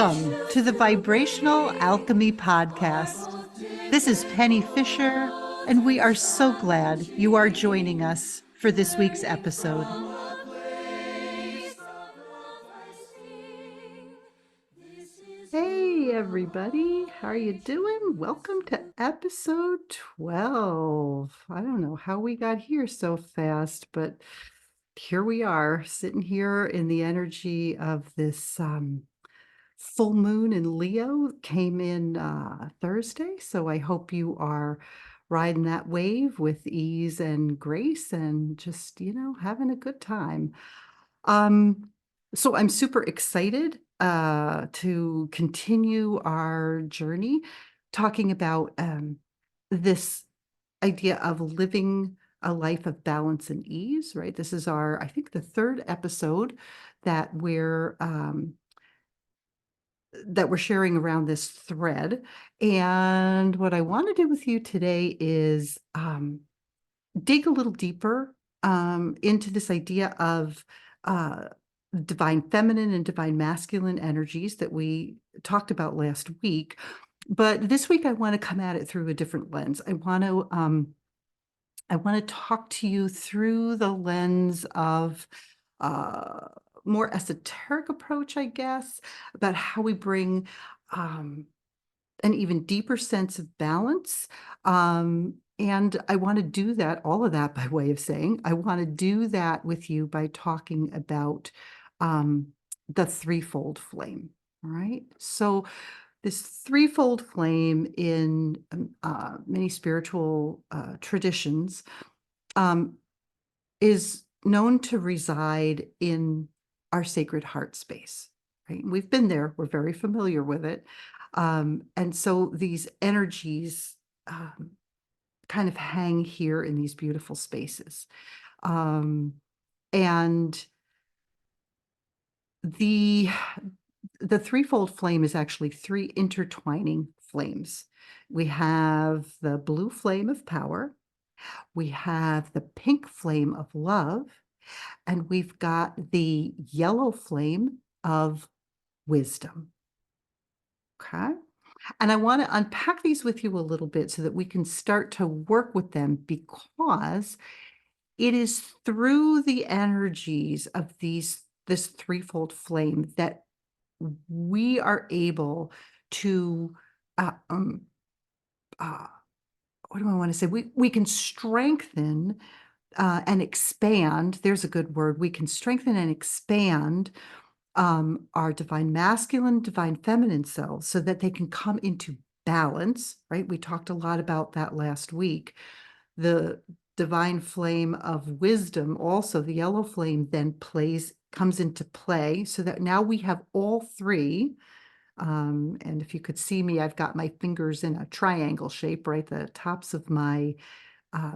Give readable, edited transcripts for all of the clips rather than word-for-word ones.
Welcome to the Vibrational Alchemy Podcast. This is Penny Fisher, and we are so glad you are joining us for this week's episode. Hey, everybody. How are you doing? Welcome to episode 12. I don't know how we got here so fast, but here we are, sitting here in the energy of this full moon in Leo. Came in Thursday, so I hope you are riding that wave with ease and grace and just, having a good time. Um, so I'm super excited to continue our journey talking about this idea of living a life of balance and ease, right? This is I think, the third episode that we're sharing around this thread. And what I want to do with you today is dig a little deeper into this idea of uh, divine feminine and divine masculine energies that we talked about last week. But this week, I want to come at it through a different lens. I want to talk to you through the lens of uh, more esoteric approach, I guess, about how we bring um, an even deeper sense of balance. And I want to do that, all of that by way of saying, I want to do that with you by talking about um, the threefold flame. All right. So this threefold flame in many spiritual traditions um, is known to reside in our sacred heart space, right? We've been there, we're very familiar with it. And so these energies kind of hang here in these beautiful spaces. Um, and the the threefold flame is actually three intertwining flames. We have the blue flame of power, we have the pink flame of love, and we've got the yellow flame of wisdom. Okay. And I want to unpack these with you a little bit so that we can start to work with them, because it is through the energies of this threefold flame that we are able to uh, um, uh, what do I want to say? We can strengthen and expand. There's a good word. We can strengthen and expand our divine masculine, divine feminine selves so that they can come into balance, right? We talked a lot about that last week. The divine flame of wisdom, also the yellow flame, then comes into play so that now we have all three. And if you could see me, I've got my fingers in a triangle shape, right? The tops of my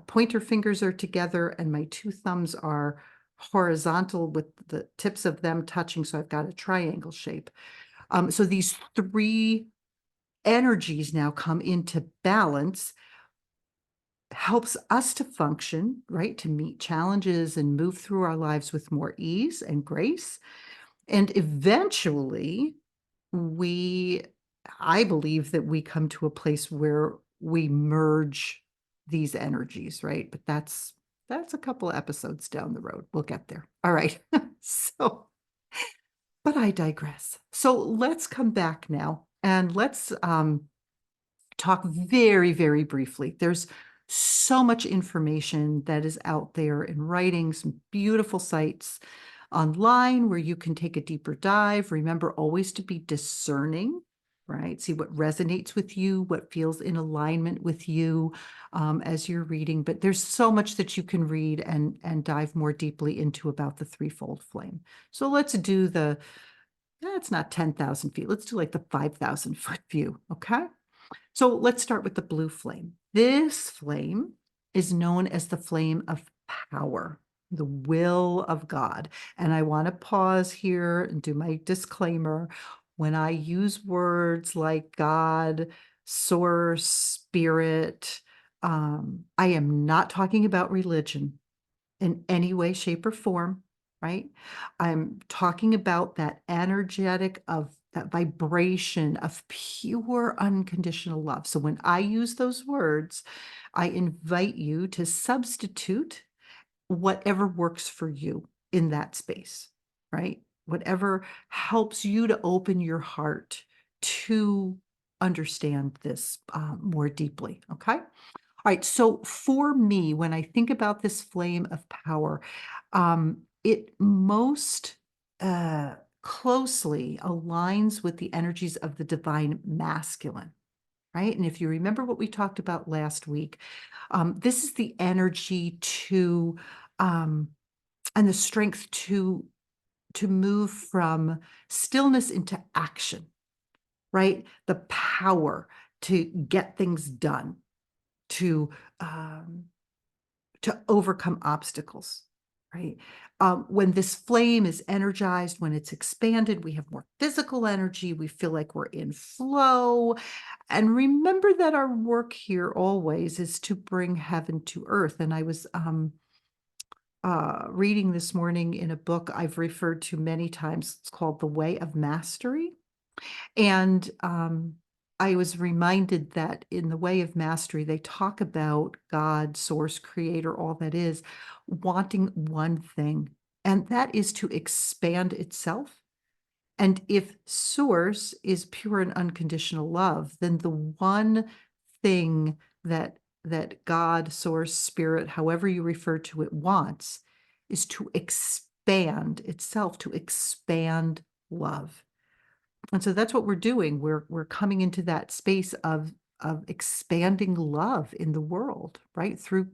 pointer fingers are together and my two thumbs are horizontal with the tips of them touching. So I've got a triangle shape. So these three energies now come into balance, helps us to function, right? To meet challenges and move through our lives with more ease and grace. And eventually I believe that we come to a place where we merge these energies, right? But that's a couple of episodes down the road. We'll get there. All right. So, but I digress. So let's come back now and let's talk very, very briefly. There's so much information that is out there in writing, some beautiful sites online where you can take a deeper dive. Remember always to be discerning, right? See what resonates with you, what feels in alignment with you as you're reading. But there's so much that you can read and dive more deeply into about the threefold flame. So let's do it's not 10,000 feet. Let's do like the 5,000-foot view, okay? So let's start with the blue flame. This flame is known as the flame of power, the will of God. And I want to pause here and do my disclaimer. When I use words like God, source, spirit, I am not talking about religion in any way, shape, or form, right? I'm talking about that energetic of that vibration of pure unconditional love. So when I use those words, I invite you to substitute whatever works for you in that space, right? Whatever helps you to open your heart to understand this more deeply. Okay. All right. So for me, when I think about this flame of power, it most closely aligns with the energies of the divine masculine, right? And if you remember what we talked about last week, this is the energy to um, and the strength to move from stillness into action, right? The power to get things done, to um, to overcome obstacles, right? When this flame is energized, when it's expanded, we have more physical energy. We feel like we're in flow. And remember that our work here always is to bring heaven to earth. And I was reading this morning in a book I've referred to many times. It's called The Way of Mastery. And I was reminded that in The Way of Mastery, they talk about God, source, creator, all that is, wanting one thing, and that is to expand itself. And if source is pure and unconditional love, then the one thing that God, source, spirit, however you refer to it, wants is to expand itself, to expand love. And so that's what we're doing. We're coming into that space of expanding love in the world, right? Through,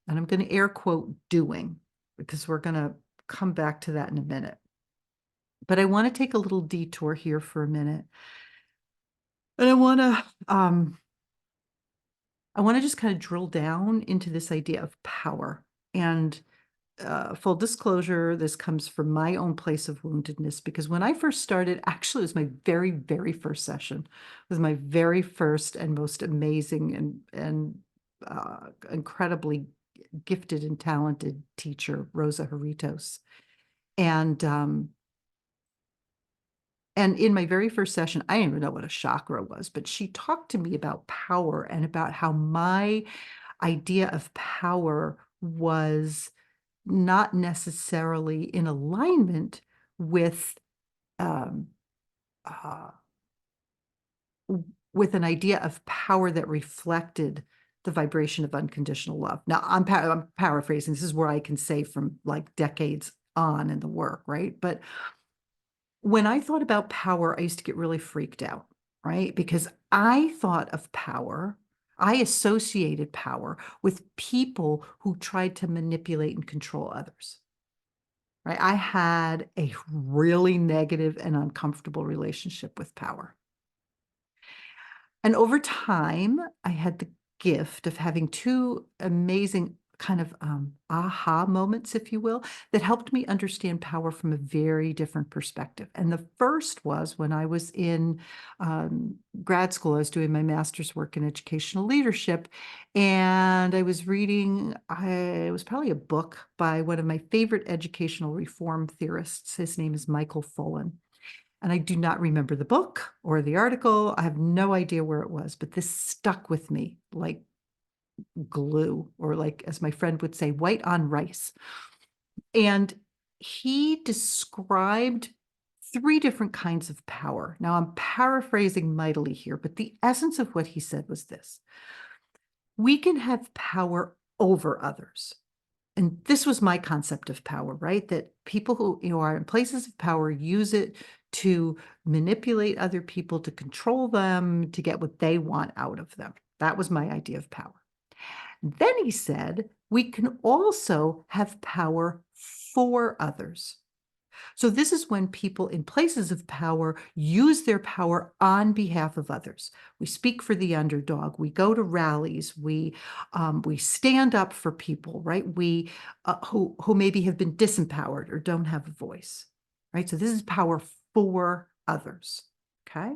and I'm going to air quote doing, because we're going to come back to that in a minute. But I want to take a little detour here for a minute. And I want to just kind of drill down into this idea of power. And full disclosure, this comes from my own place of woundedness, because when I first started, actually, it was my very, very first session. It was my very first and most amazing and incredibly gifted and talented teacher, Rosa Haritos. And in my very first session, I didn't even know what a chakra was, but she talked to me about power and about how my idea of power was not necessarily in alignment with um, uh, with an idea of power that reflected the vibration of unconditional love. Now, I'm paraphrasing. This is where I can say from like decades on in the work, right? But when I thought about power, I used to get really freaked out, right? Because I thought of power, I associated power with people who tried to manipulate and control others, right? I had a really negative and uncomfortable relationship with power. And over time, I had the gift of having two amazing kind of aha moments, if you will, that helped me understand power from a very different perspective. And the first was when I was in grad school. I was doing my master's work in educational leadership, and I was reading, it was probably a book by one of my favorite educational reform theorists. His name is Michael Fullan. And I do not remember the book or the article. I have no idea where it was, but this stuck with me like glue, or like, as my friend would say, white on rice. And he described three different kinds of power. Now, I'm paraphrasing mightily here, but the essence of what he said was this: we can have power over others. And this was my concept of power, right? That people who are in places of power use it to manipulate other people, to control them, to get what they want out of them. That was my idea of power. Then he said, we can also have power for others. So this is when people in places of power use their power on behalf of others. We speak for the underdog. We go to rallies. We stand up for people, right? We who maybe have been disempowered or don't have a voice, right? So this is power for others. Okay.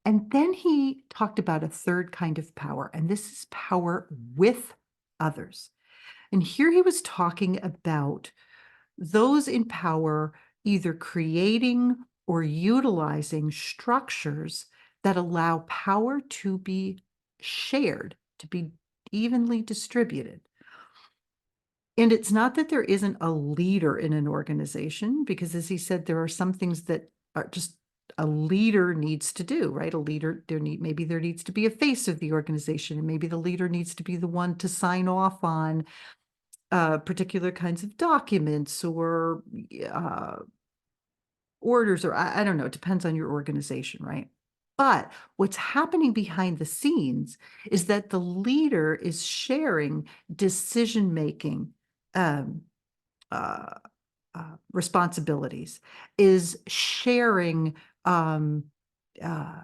And then he talked about a third kind of power, and this is power with others. And here he was talking about those in power either creating or utilizing structures that allow power to be shared, to be evenly distributed. And it's not that there isn't a leader in an organization, because as he said, there are some things that are just a leader needs to do, right? A leader, maybe there needs to be a face of the organization, and maybe the leader needs to be the one to sign off on particular kinds of documents or uh, orders, or I don't know, it depends on your organization, right? But what's happening behind the scenes is that the leader is sharing decision-making um, uh, responsibilities, is sharing um, uh,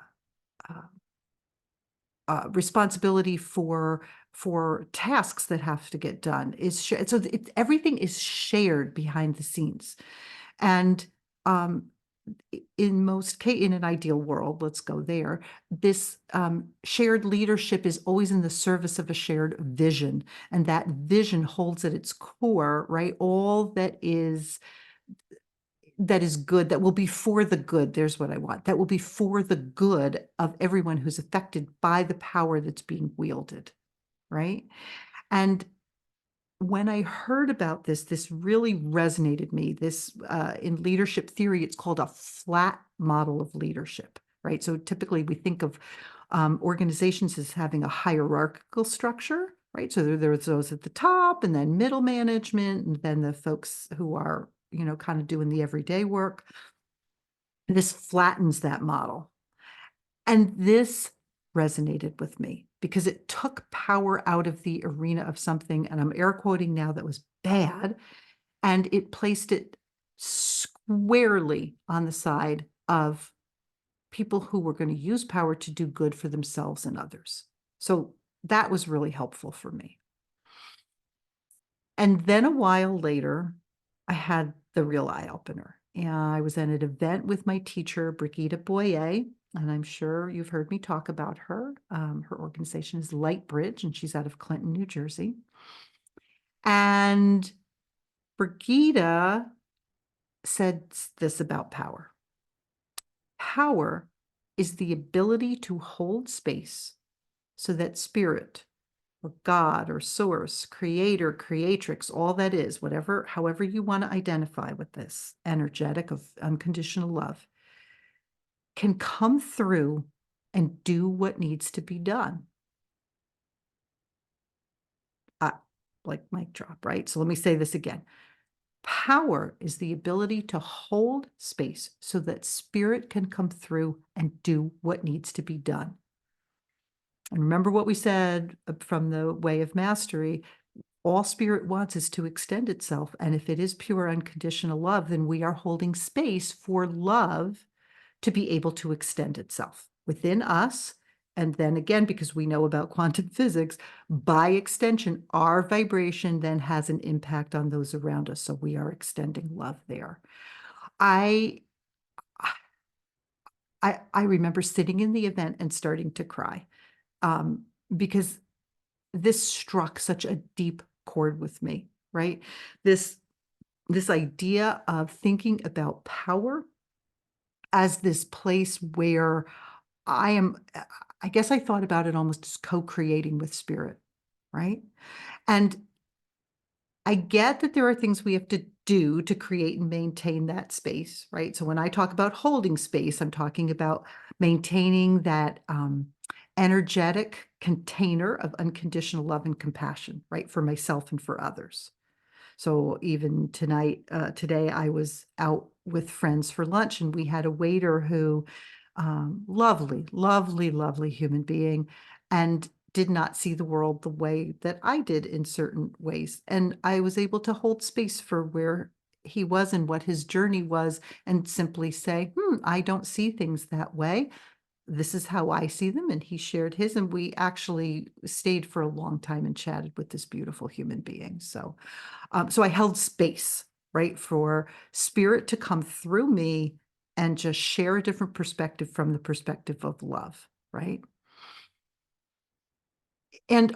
uh, responsibility for tasks that have to get done. So everything is shared behind the scenes, and um, in most case, in an ideal world, let's go there, this shared leadership is always in the service of a shared vision. And that vision holds at its core, right? All that is good, that will be for the good. There's what I want. That will be for the good of everyone who's affected by the power that's being wielded, right? And when I heard about this, this really resonated me. This in leadership theory, it's called a flat model of leadership, right? So typically we think of organizations as having a hierarchical structure, right? So there's those at the top, and then middle management, and then the folks who are, kind of doing the everyday work. This flattens that model. And this resonated with me because it took power out of the arena of something, and I'm air quoting now, that was bad, and it placed it squarely on the side of people who were going to use power to do good for themselves and others. So that was really helpful for me. And then a while later, I had the real eye opener. And I was at an event with my teacher, Brigitte Boyer, and I'm sure you've heard me talk about her. Her organization is Lightbridge, and she's out of Clinton, New Jersey. And Brigitte said this about power. Power is the ability to hold space so that spirit, or God, or source, creator, creatrix, all that is, whatever, however you want to identify with this energetic of unconditional love, can come through and do what needs to be done. Like mic drop, right? So let me say this again. Power is the ability to hold space so that spirit can come through and do what needs to be done. And remember what we said from the way of mastery. All spirit wants is to extend itself. And if it is pure unconditional love, then we are holding space for love to be able to extend itself within us. And then again, because we know about quantum physics, by extension, our vibration then has an impact on those around us. So we are extending love there. I remember sitting in the event and starting to cry because this struck such a deep chord with me, right? This idea of thinking about power as this place where I guess I thought about it almost as co-creating with spirit, right? And I get that there are things we have to do to create and maintain that space, right? So when I talk about holding space, I'm talking about maintaining that energetic container of unconditional love and compassion, right? For myself and for others. So even today, I was out with friends for lunch, and we had a waiter who, lovely, lovely, lovely human being, and did not see the world the way that I did in certain ways. And I was able to hold space for where he was and what his journey was, and simply say, I don't see things that way. This is how I see them. And he shared his, and we actually stayed for a long time and chatted with this beautiful human being. So I held space, right, for spirit to come through me and just share a different perspective from the perspective of love, right? And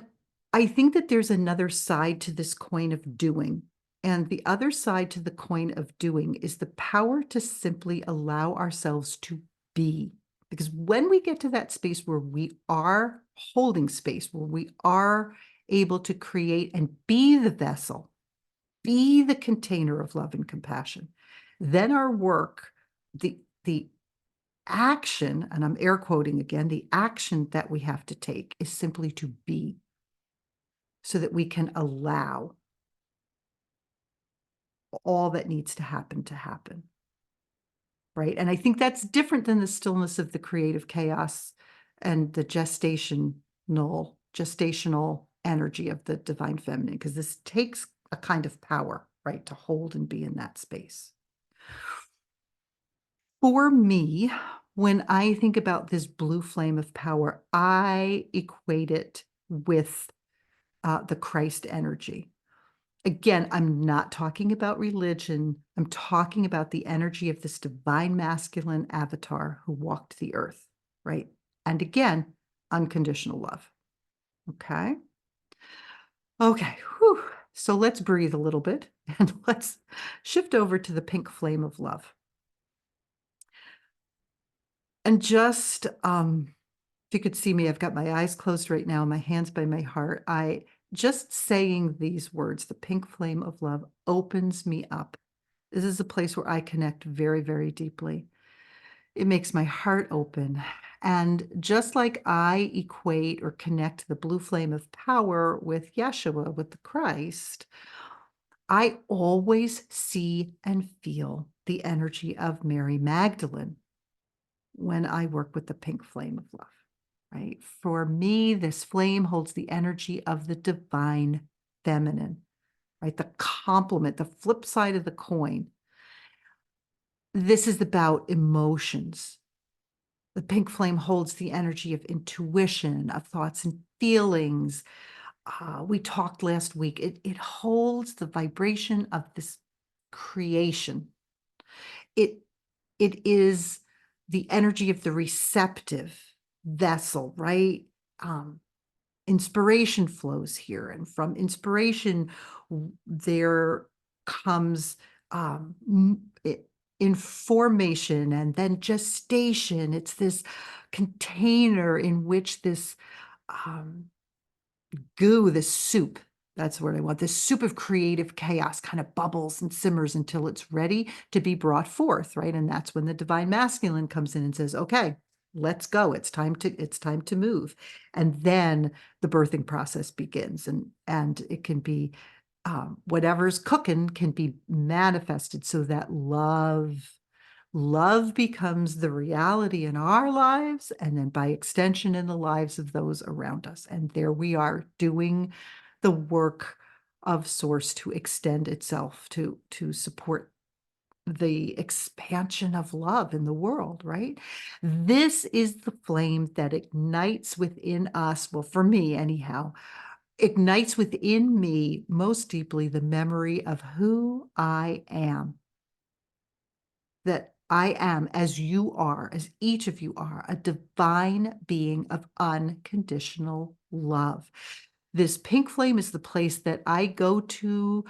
I think that there's another side to this coin of doing. And the other side to the coin of doing is the power to simply allow ourselves to be. Because when we get to that space where we are holding space, where we are able to create and be the vessel, be the container of love and compassion, then our work, the action, and I'm air quoting again, the action that we have to take is simply to be, so that we can allow all that needs to happen, right? And I think that's different than the stillness of the creative chaos and the gestational energy of the divine feminine, because this takes a kind of power, right, to hold and be in that space. For me, when I think about this blue flame of power, I equate it with the Christ energy. Again, I'm not talking about religion. I'm talking about the energy of this divine masculine avatar who walked the earth, right? And again, unconditional love. Okay. Okay. Whew. So let's breathe a little bit and let's shift over to the pink flame of love. And just, if you could see me, I've got my eyes closed right now, my hands by my heart. Just saying these words, the pink flame of love, opens me up. This is a place where I connect very, very deeply. It makes my heart open. And just like I equate or connect the blue flame of power with Yeshua, with the Christ, I always see and feel the energy of Mary Magdalene when I work with the pink flame of love, right? For me, this flame holds the energy of the divine feminine, right? The complement, the flip side of the coin. This is about emotions. The pink flame holds the energy of intuition, of thoughts and feelings. We talked last week. It holds the vibration of this creation. It is the energy of the receptive vessel, right? Inspiration flows here, and from inspiration, there comes information and then gestation. It's this container in which this goo, this soup, that's what I want, this soup of creative chaos kind of bubbles and simmers until it's ready to be brought forth, right? And that's when the divine masculine comes in and says, okay, let's go. It's time to move. And then the birthing process begins, and it can be whatever's cooking can be manifested so that love becomes the reality in our lives, and then by extension in the lives of those around us. And there we are doing the work of source to extend itself, to support the expansion of love in the world, right? This is the flame that ignites within us, well, for me anyhow, ignites within me most deeply the memory of who I am, that I am, as you are, as each of you are, a divine being of unconditional love. This pink flame is the place that I go to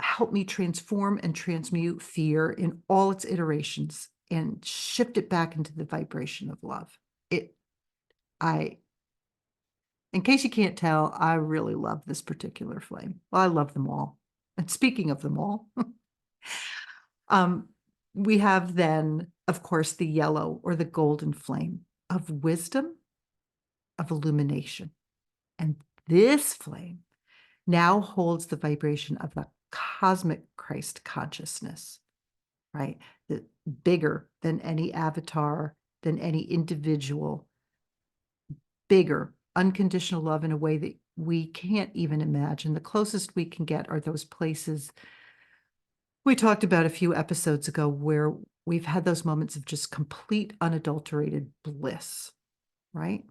help me transform and transmute fear in all its iterations and shift it back into the vibration of love. I, in case you can't tell, I really love this particular flame. Well, I love them all. And speaking of them all, we have then, of course, the yellow or the golden flame of wisdom, of illumination. And this flame now holds the vibration of the cosmic Christ consciousness, right? The bigger than any avatar, than any individual, bigger, unconditional love in a way that we can't even imagine. The closest we can get are those places we talked about a few episodes ago where we've had those moments of just complete unadulterated bliss, right?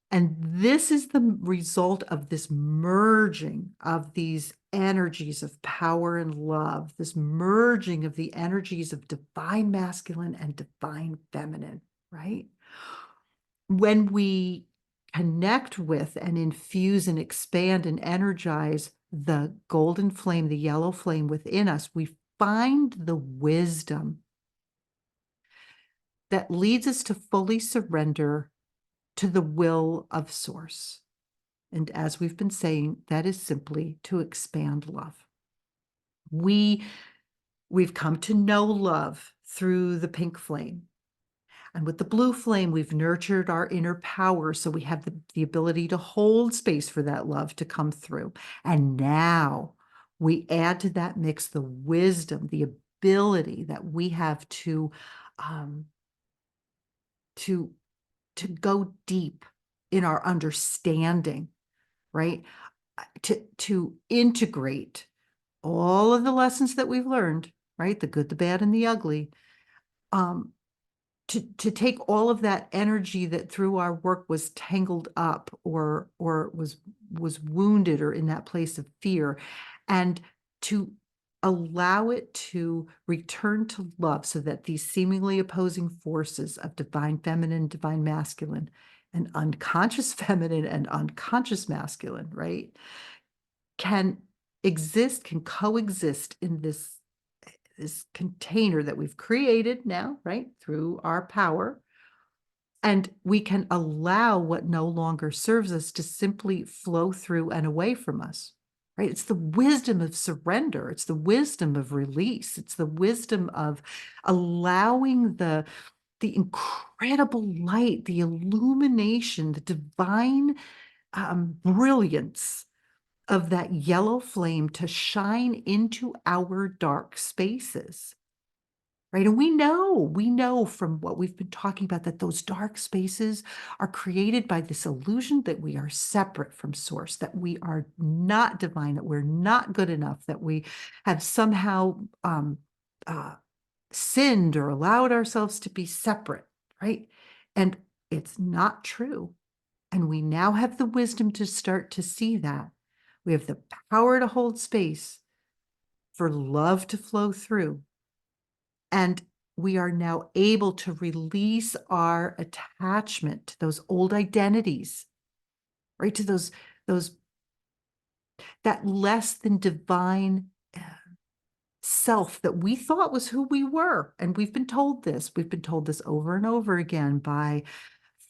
And this is the result of this merging of these energies of power and love, this merging of the energies of divine masculine and divine feminine, right? When we connect with and infuse and expand and energize the golden flame, the yellow flame within us, we find the wisdom that leads us to fully surrender to the will of Source. And as we've been saying, that is simply to expand love. We've come to know love through the pink flame. And with the blue flame, we've nurtured our inner power so we have the ability to hold space for that love to come through. And now we add to that mix the wisdom, the ability that we have um, to go deep in our understanding, right? To integrate all of the lessons that we've learned, right? The good, the bad, and the ugly, um, to take all of that energy that through our work was tangled up or was wounded or in that place of fear, and to allow it to return to love so that these seemingly opposing forces of divine feminine, divine masculine, and unconscious feminine and unconscious masculine, right, can exist, can coexist in this container that we've created now, right, through our power. And we can allow what no longer serves us to simply flow through and away from us, right? It's the wisdom of surrender. It's the wisdom of release. It's the wisdom of allowing the incredible light, the illumination, the divine brilliance of that yellow flame to shine into our dark spaces, right? And we know from what we've been talking about that those dark spaces are created by this illusion that we are separate from Source, that we are not divine, that we're not good enough, that we have somehow uh, sinned or allowed ourselves to be separate, right? And it's not true. And we now have the wisdom to start to see that. We have the power to hold space for love to flow through. And we are now able to release our attachment to those old identities, right? To those that less than divine self that we thought was who we were. And we've been told this. We've been told this over and over again by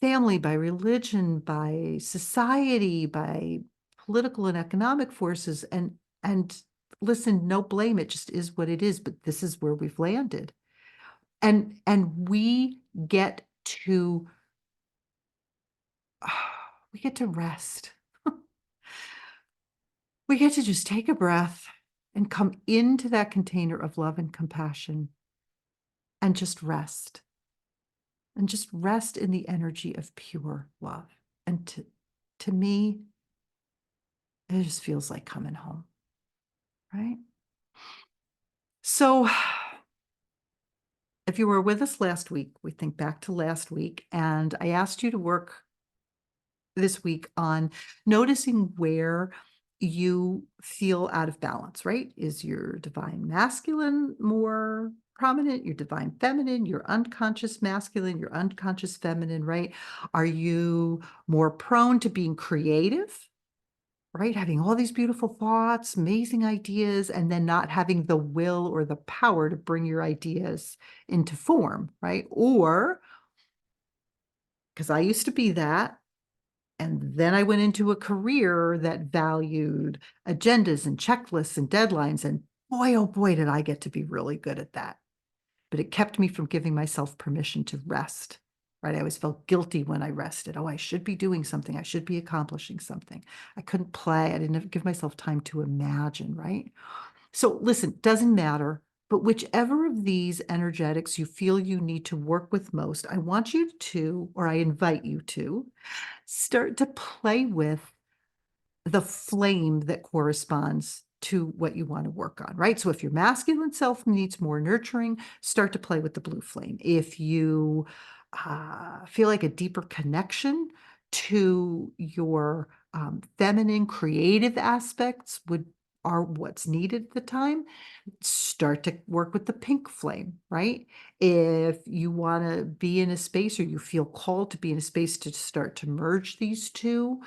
family, by religion, by society, by political and economic forces. And listen, no blame, it just is what it is, but this is where we've landed. And we get to we get to rest. We get to just take a breath and come into that container of love and compassion and just rest. And just rest in the energy of pure love. And to me, it just feels like coming home, right? So if you were with us last week, we think back to last week, and I asked you to work this week on noticing where you feel out of balance, right? Is your divine masculine more prominent, your divine feminine, your unconscious masculine, your unconscious feminine, right? Are you more prone to being creative, right? Having all these beautiful thoughts, amazing ideas, and then not having the will or the power to bring your ideas into form, right? Or, because I used to be that, and then I went into a career that valued agendas and checklists and deadlines. And boy, oh boy, did I get to be really good at that. But it kept me from giving myself permission to rest, right? I always felt guilty when I rested. Oh, I should be doing something. I should be accomplishing something. I couldn't play. I didn't give myself time to imagine, right? So listen, doesn't matter. But whichever of these energetics you feel you need to work with most, I want you to, or I invite you to, start to play with the flame that corresponds to what you want to work on, right? So if your masculine self needs more nurturing, start to play with the blue flame. If you feel like a deeper connection to your feminine creative aspects would are what's needed at the time, start to work with the pink flame, right? If you want to be in a space or you feel called to be in a space to start to merge these two,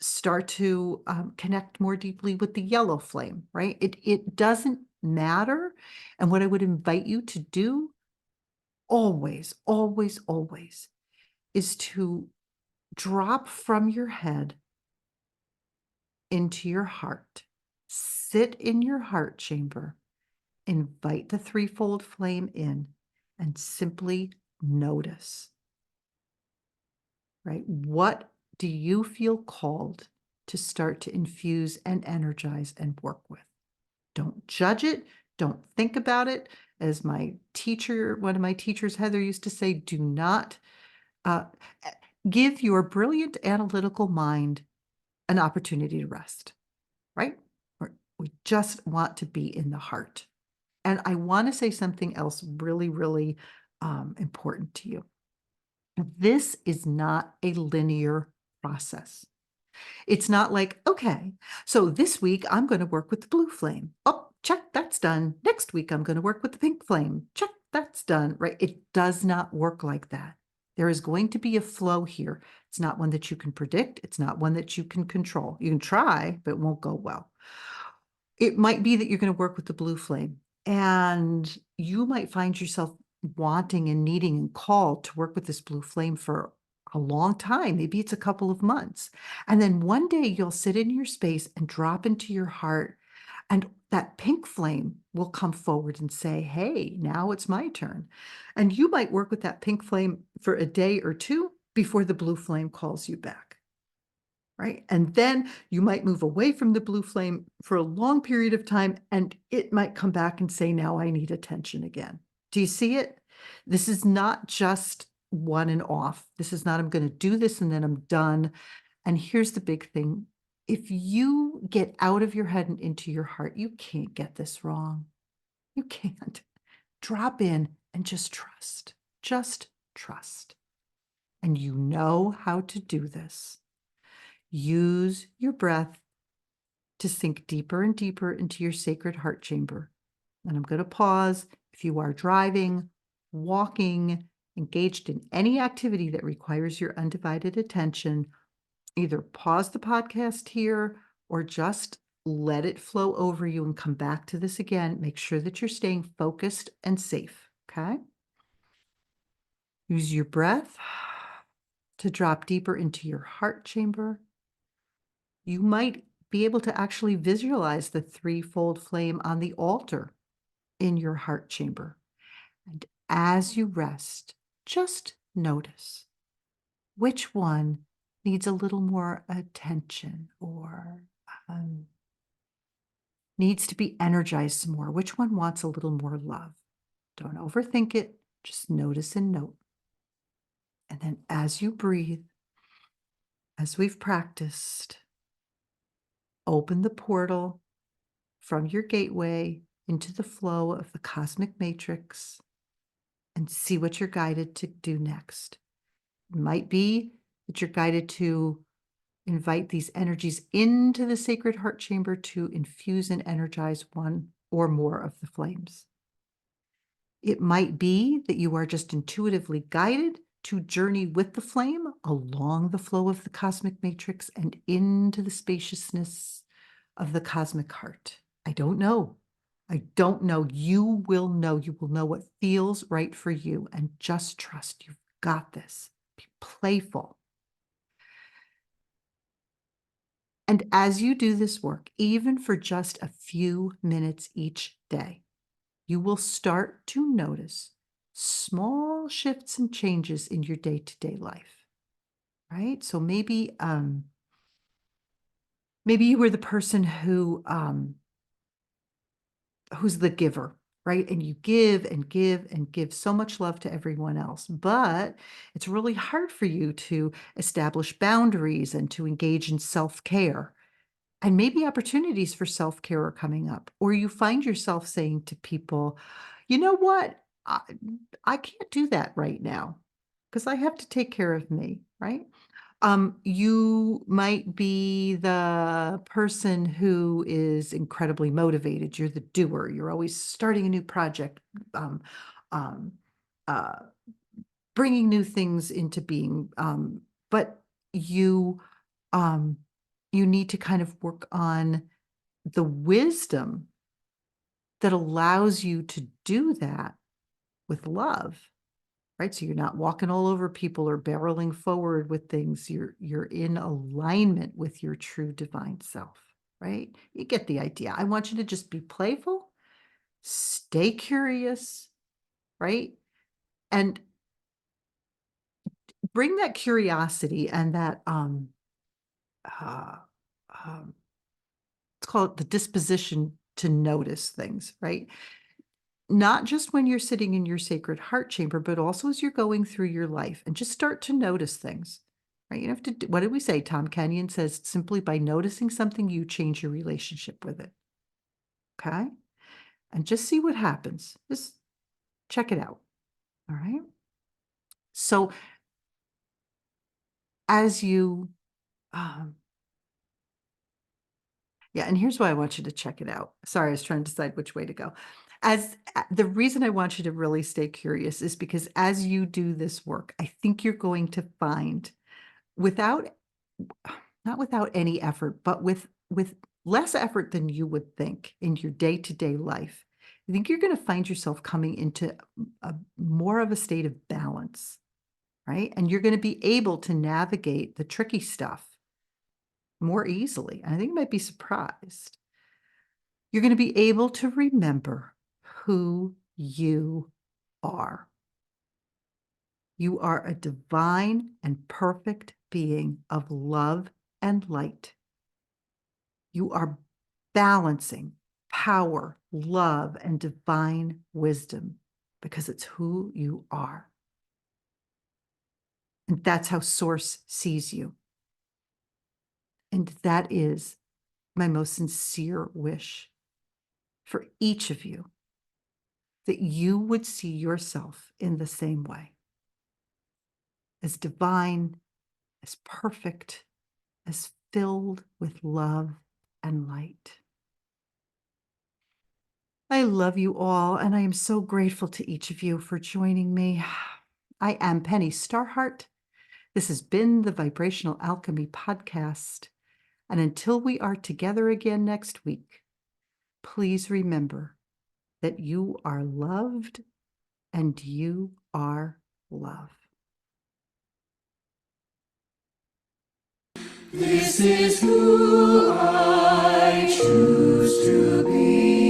start to connect more deeply with the yellow flame, right? It doesn't matter. And what I would invite you to do always, always, always is to drop from your head into your heart. Sit in your heart chamber, invite the threefold flame in, and simply notice, right? What do you feel called to start to infuse and energize and work with? Don't judge it. Don't think about it. As my teacher, one of my teachers, Heather, used to say, do not uh, give your brilliant analytical mind an opportunity to rest, right? We just want to be in the heart. And I want to say something else really, really important to you. This is not a linear process. It's not like, okay, so this week I'm going to work with the blue flame. Oh, check, that's done. Next week I'm going to work with the pink flame. Check, that's done, right? It does not work like that. There is going to be a flow here. It's not one that you can predict. It's not one that you can control. You can try, but it won't go well. It might be that you're going to work with the blue flame and you might find yourself wanting and needing and called to work with this blue flame for a long time. Maybe it's a couple of months. And then one day you'll sit in your space and drop into your heart, and that pink flame will come forward and say, hey, now it's my turn. And you might work with that pink flame for a day or two before the blue flame calls you back. Right? And then you might move away from the blue flame for a long period of time, and it might come back and say, now I need attention again. Do you see it? This is not just one and off. This is not, I'm going to do this and then I'm done. And here's the big thing. If you get out of your head and into your heart, you can't get this wrong. You can't. Drop in and just trust. Just trust. And you know how to do this. Use your breath to sink deeper and deeper into your sacred heart chamber. And I'm going to pause. If you are driving, walking, engaged in any activity that requires your undivided attention, either pause the podcast here or just let it flow over you and come back to this again. Make sure that you're staying focused and safe. Okay? Use your breath to drop deeper into your heart chamber. You might be able to actually visualize the threefold flame on the altar in your heart chamber. And as you rest, just notice which one needs a little more attention or needs to be energized some more. Which one wants a little more love? Don't overthink it. Just notice and note. And then as you breathe, as we've practiced, open the portal from your gateway into the flow of the cosmic matrix and see what you're guided to do next. It might be that you're guided to invite these energies into the sacred heart chamber to infuse and energize one or more of the flames. It might be that you are just intuitively guided to journey with the flame along the flow of the cosmic matrix and into the spaciousness of the cosmic heart. I don't know. I don't know. You will know. You will know what feels right for you, and just trust you've got this. Be playful. And as you do this work, even for just a few minutes each day, you will start to notice small shifts and changes in your day-to-day life, right? So maybe you were the person who's the giver, right? And you give and give and give so much love to everyone else, but it's really hard for you to establish boundaries and to engage in self-care. And maybe opportunities for self-care are coming up, or you find yourself saying to people, you know what? I can't do that right now because I have to take care of me, right? You might be the person who is incredibly motivated. You're the doer. You're always starting a new project, um, um, uh, bringing new things into being. But you, um, you need to kind of work on the wisdom that allows you to do that with love. Right? So you're not walking all over people or barreling forward with things. You're in alignment with your true divine self, right? You get the idea. I want you to just be playful, stay curious, right? And bring that curiosity and that uh, um let's call it the disposition to notice things, right? Not just when you're sitting in your sacred heart chamber, but also as you're going through your life and just start to notice things, right? You have to, what did we say? Tom Kenyon says simply by noticing something, you change your relationship with it. Okay. And just see what happens. Just check it out. All right. So as you, um, yeah, and here's why I want you to check it out. Sorry, I was trying to decide which way to go. As the reason I want you to really stay curious is because as you do this work, I think you're going to find without not without any effort, but with less effort than you would think in your day-to-day life. I think you're going to find yourself coming into a more of a state of balance, right? And you're going to be able to navigate the tricky stuff more easily. I think you might be surprised. You're going to be able to remember who you are. You are a divine and perfect being of love and light. You are balancing power, love, and divine wisdom because it's who you are. And that's how Source sees you. And that is my most sincere wish for each of you, that you would see yourself in the same way, as divine, as perfect, as filled with love and light. I love you all, and I am so grateful to each of you for joining me. I am Penny Starhart. This has been the Vibrational Alchemy Podcast. And until we are together again next week, please remember that you are loved and you are love. This is who I choose to be.